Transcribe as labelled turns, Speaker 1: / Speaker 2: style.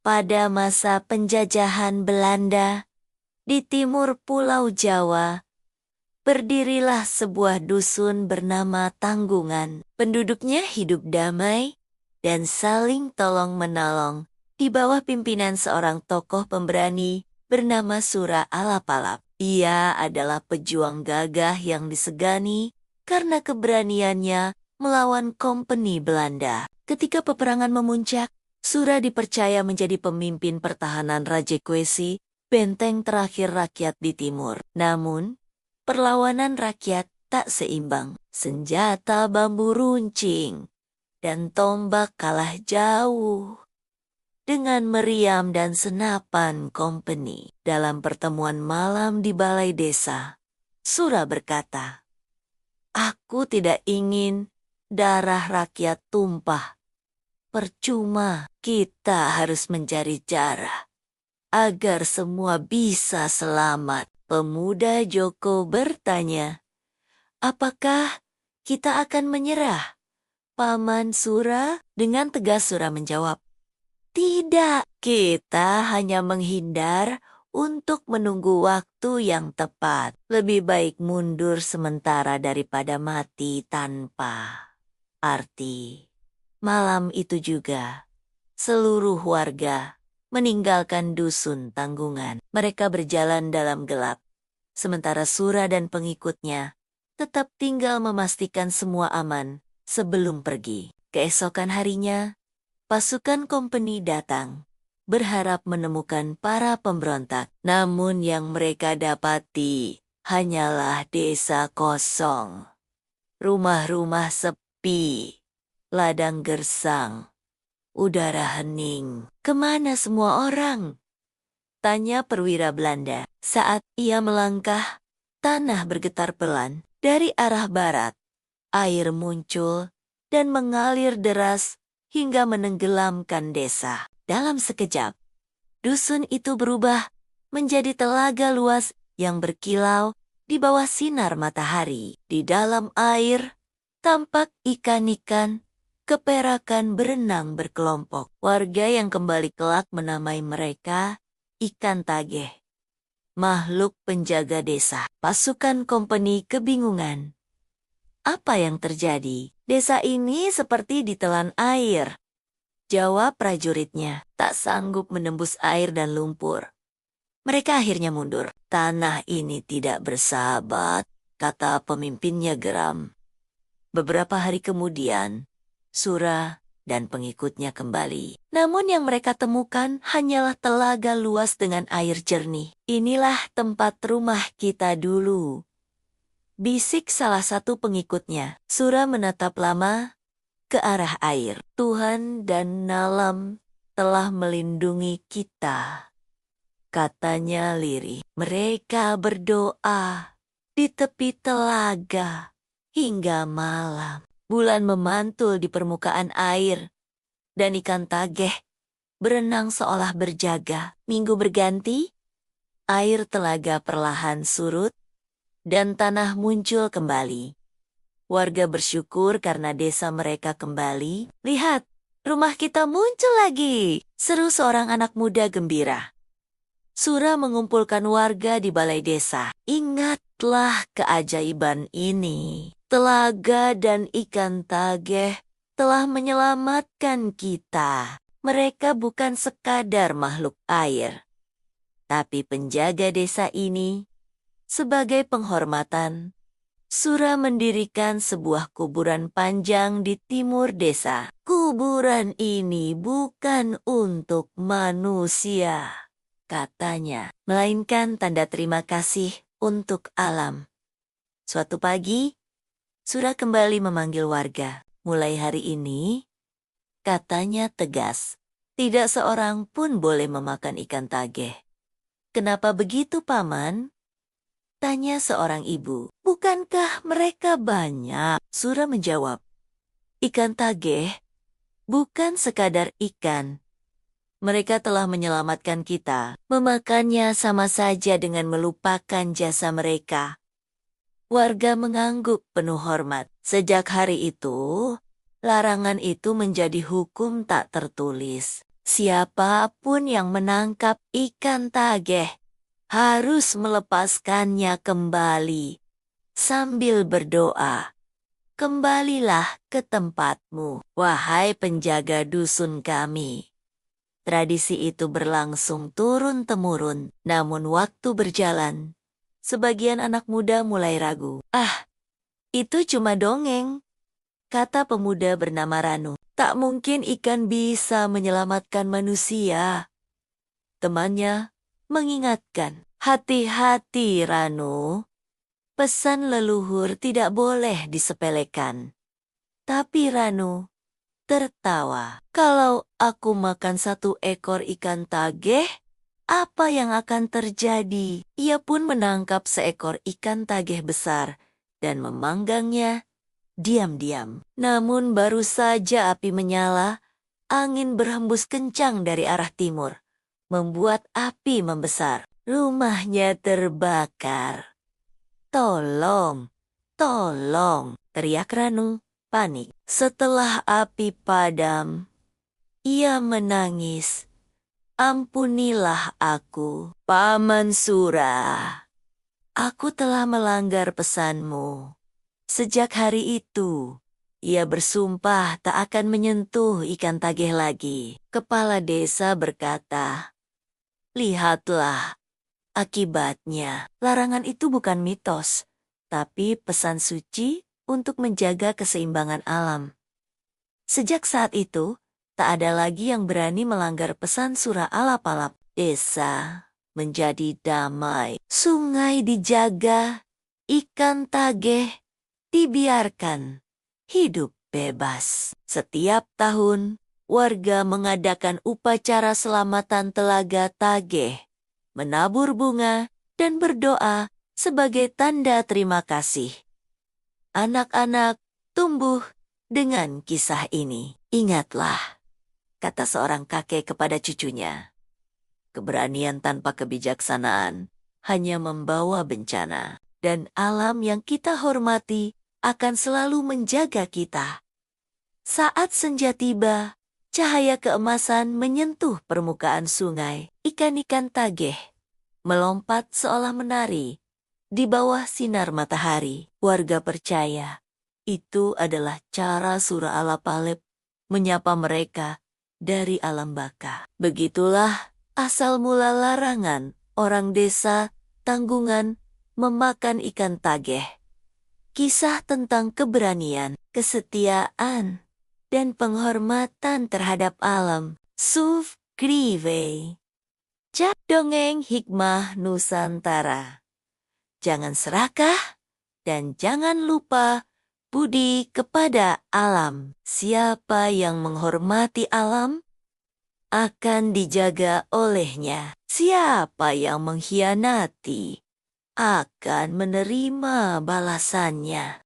Speaker 1: Pada masa penjajahan Belanda di timur Pulau Jawa, berdirilah sebuah dusun bernama Tanggungan. Penduduknya hidup damai dan saling tolong-menolong di bawah pimpinan seorang tokoh pemberani bernama Sura Alapalap. Ia adalah pejuang gagah yang disegani karena keberaniannya melawan kompeni Belanda. Ketika peperangan memuncak, Sura dipercaya menjadi pemimpin pertahanan Rajegwesi, benteng terakhir rakyat di timur. Namun, perlawanan rakyat tak seimbang. Senjata bambu runcing dan tombak kalah jauh dengan meriam dan senapan kompeni. Dalam pertemuan malam di balai desa, Sura berkata, "Aku tidak ingin darah rakyat tumpah. Percuma, kita harus mencari cara agar semua bisa selamat." Pemuda Joko bertanya, "Apakah kita akan menyerah?" Paman Sura dengan tegas Sura menjawab, "Tidak, kita hanya menghindar untuk menunggu waktu yang tepat. Lebih baik mundur sementara daripada mati tanpa arti." Malam itu juga, seluruh warga meninggalkan dusun Tanggungan. Mereka berjalan dalam gelap, sementara Sura dan pengikutnya tetap tinggal memastikan semua aman sebelum pergi. Keesokan harinya, pasukan kompeni datang, berharap menemukan para pemberontak. Namun yang mereka dapati hanyalah desa kosong, rumah-rumah sepi, ladang gersang, udara hening. "Kemana semua orang?" tanya perwira Belanda. Saat ia melangkah, tanah bergetar pelan. Dari arah barat, air muncul dan mengalir deras hingga menenggelamkan desa. Dalam sekejap, dusun itu berubah menjadi telaga luas yang berkilau di bawah sinar matahari. Di dalam air, tampak ikan-ikan keperakan berenang berkelompok. Warga yang kembali kelak menamai mereka ikan tageh, makhluk penjaga desa. Pasukan kompeni kebingungan. Apa yang terjadi? Desa ini seperti ditelan air, jawab prajuritnya. Tak sanggup menembus air dan lumpur, mereka akhirnya mundur. "Tanah ini tidak bersahabat," kata pemimpinnya geram. Beberapa hari kemudian, Sura dan pengikutnya kembali. Namun yang mereka temukan hanyalah telaga luas dengan air jernih. "Inilah tempat rumah kita dulu," bisik salah satu pengikutnya. Sura menatap lama ke arah air. "Tuhan dan Nalam telah melindungi kita," katanya lirih. Mereka berdoa di tepi telaga hingga malam. Bulan memantul di permukaan air, dan ikan tageh berenang seolah berjaga. Minggu berganti, air telaga perlahan surut, dan tanah muncul kembali. Warga bersyukur karena desa mereka kembali. "Lihat, rumah kita muncul lagi!" seru seorang anak muda gembira. Sura mengumpulkan warga di balai desa. "Ingatlah keajaiban ini. Telaga dan ikan tageh telah menyelamatkan kita. Mereka bukan sekadar makhluk air, tapi penjaga desa ini." Sebagai penghormatan, Sura mendirikan sebuah kuburan panjang di timur desa. "Kuburan ini bukan untuk manusia," katanya, "melainkan tanda terima kasih untuk alam." Suatu pagi, Sura kembali memanggil warga. "Mulai hari ini," katanya tegas, "tidak seorang pun boleh memakan ikan tageh." "Kenapa begitu, Paman?" tanya seorang ibu. "Bukankah mereka banyak?" Sura menjawab, "Ikan tageh bukan sekadar ikan. Mereka telah menyelamatkan kita. Memakannya sama saja dengan melupakan jasa mereka." Warga mengangguk penuh hormat. Sejak hari itu, larangan itu menjadi hukum tak tertulis. Siapapun yang menangkap ikan tageh harus melepaskannya kembali sambil berdoa. Kembalilah ke tempatmu, wahai penjaga dusun kami. Tradisi itu berlangsung turun-temurun, namun waktu berjalan, sebagian anak muda mulai ragu. "Ah, itu cuma dongeng," kata pemuda bernama Ranu. "Tak mungkin ikan bisa menyelamatkan manusia." Temannya mengingatkan, "Hati-hati, Ranu. Pesan leluhur tidak boleh disepelekan." Tapi Ranu tertawa. "Kalau aku makan 1 ekor ikan tageh, apa yang akan terjadi?" Ia pun menangkap seekor ikan tageh besar dan memanggangnya diam-diam. Namun baru saja api menyala, angin berhembus kencang dari arah timur, membuat api membesar. Rumahnya terbakar. "Tolong, tolong!" teriak Ranu, panik. Setelah api padam, ia menangis. "Ampunilah aku, Paman Sura. Aku telah melanggar pesanmu." Sejak hari itu, ia bersumpah tak akan menyentuh ikan tageh lagi. Kepala desa berkata, "Lihatlah akibatnya." Larangan itu bukan mitos, tapi pesan suci untuk menjaga keseimbangan alam. Sejak saat itu, tak ada lagi yang berani melanggar pesan Sura Alap-Alap. Desa menjadi damai. Sungai dijaga, ikan tageh dibiarkan hidup bebas. Setiap tahun, warga mengadakan upacara selamatan telaga tageh, menabur bunga, dan berdoa sebagai tanda terima kasih. Anak-anak tumbuh dengan kisah ini. "Ingatlah," kata seorang kakek kepada cucunya, "keberanian tanpa kebijaksanaan hanya membawa bencana, dan alam yang kita hormati akan selalu menjaga kita." Saat senja tiba, cahaya keemasan menyentuh permukaan sungai. Ikan-ikan tageh melompat seolah menari di bawah sinar matahari. Warga percaya itu adalah cara Sura Alapalep menyapa mereka dari alam baka. Begitulah asal mula larangan orang desa Tanggungan memakan ikan tageh. Kisah tentang keberanian, kesetiaan, dan penghormatan terhadap alam. Sufgrive. Dongeng Hikmah Nusantara. Jangan serakah dan jangan lupa budi kepada alam. Siapa yang menghormati alam akan dijaga olehnya. Siapa yang mengkhianati akan menerima balasannya.